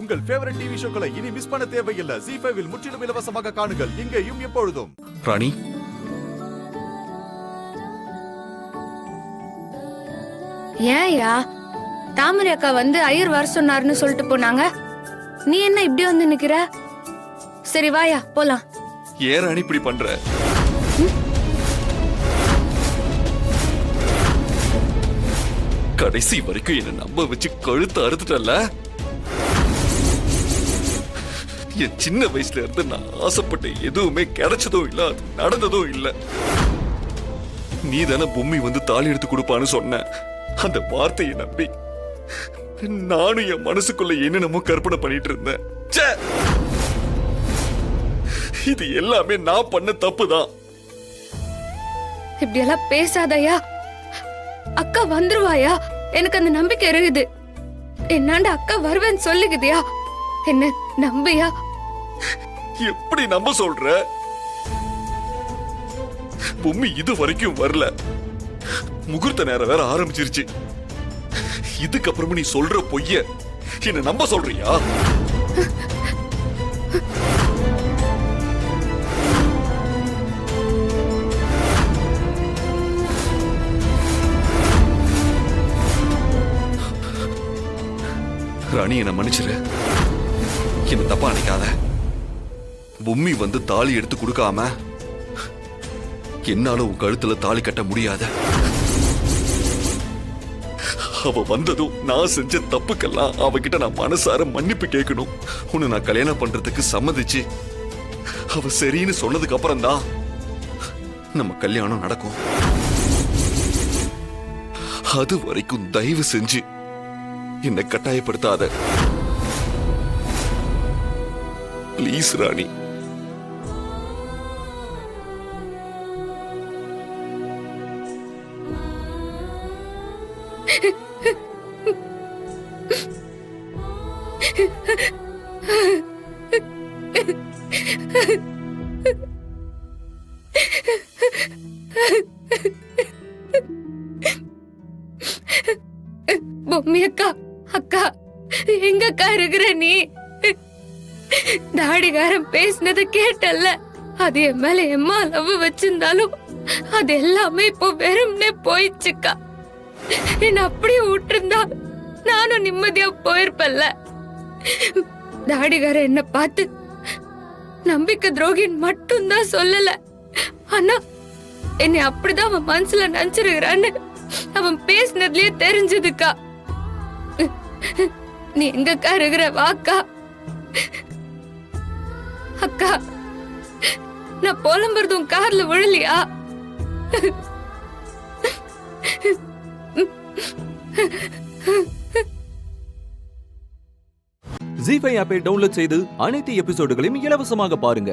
உங்கள் favourite TV ஷோக்களை இனி miss பண்ண தேவையில்லை. ZEE5 இல் முற்றிலும் இலவசமாக காணுங்கள். இங்கேயும் எப்பொழுதும். ராணி, ஏன்யா தாமரை அக்கா வந்து ஐயர் வர சொன்னாருன்னு சொல்லிட்டு போனாங்க, நீ என்ன இப்படி வந்து நிக்கிற? சரி வாயா போலாம். ஏன் ராணி இப்படி பண்ற? கடைசி வரைக்கும் என்ன நம்ப வச்சு கழுத்து அறுத்துட்டல்ல. என் சின்ன வயசுல இருந்து நான் ஆசைப்பட்ட எதுவுமே கிடைச்சதும் இல்ல, அது நடந்ததும் இல்ல. நீ தானே பொம்மி வந்து தாலி எடுத்து கொடுப்பான்னு சொன்ன. அந்த வார்த்தையை நம்பி நானும் என் மனசுக்குள்ள என்னென்னமோ கற்பனை பண்ணிட்டு இருந்தேன். ச்சே! இது எல்லாமே நான் பண்ண தப்புதான். இப்படி எல்லாம் பேசாதயா. அக்கா வந்துருவாயா? எனக்கு அந்த நம்பிக்கை இருக்குது. என்னாண்ட அக்கா வருவேன்னு சொல்லுகுதியா? என்ன நம்பியா? எப்படி நம்ப சொல்ற? பொம்மி இது வரைக்கும் வரல. முகூர்த்த நேரம் வேற ஆரம்பிச்சிருச்சு. இதுக்கப்புறமா நீ சொல்ற பொய்ய என்ன நம்ப சொல்றியா? ராணி, என்ன மன்னிச்சிரு. என்ன தப்பா நினைக்காத. பொம்மி வந்து தாலி எடுத்து கொடுக்காம என்னால உன் கழுத்துல தாலி கட்ட முடியாத. அவ வந்ததும் நான் செஞ்ச தப்புக்கெல்லாம் அவகிட்ட நான் மனசார மன்னிப்பு கேட்கணும். உன்னை நான் கல்யாணம் பண்றதுக்கு சம்மதிச்சு அவ சரின்னு சொன்னதுக்கு அப்புறம் தான் நம்ம கல்யாணம் நடக்கும். அது வரைக்கும் தயவு செஞ்சு என்னை கட்டாயப்படுத்தாத. ப்ளீஸ் ராணி. பொம்மி அக்கா, அக்கா எங்க அக்கா இருக்கிற நீ? தாடிகாரன் பேசினது கேட்டல்ல? அது என் மேல எம்மா லவ் வச்சிருந்தாலும் அது எல்லாமே இப்போ வெறும்னே போயிடுச்சுக்கா. என்ன அப்படியே விட்டுருந்தா நானும் நிம்மதியா போயிருப்பல்ல. தாடிகாரன் என்ன பார்த்து நம்பிக்கை துரோகின்னு மட்டும்தான் சொல்லல, ஆனா என்னை அப்படிதான் அவன் மனசுல நினைச்சிருக்கிறான்னு அவன் பேசினதுலயே தெரிஞ்சதுக்கா. நீ எங்கக்கா இருக்கிற? வாக்கா. அக்கா, நான் புலம்புறதும் கார்ல விழலையா? ZEE5 ஆப்பை டவுன்லோட் செய்து அனைத்து எபிசோடுகளையும் இலவசமாக பாருங்க.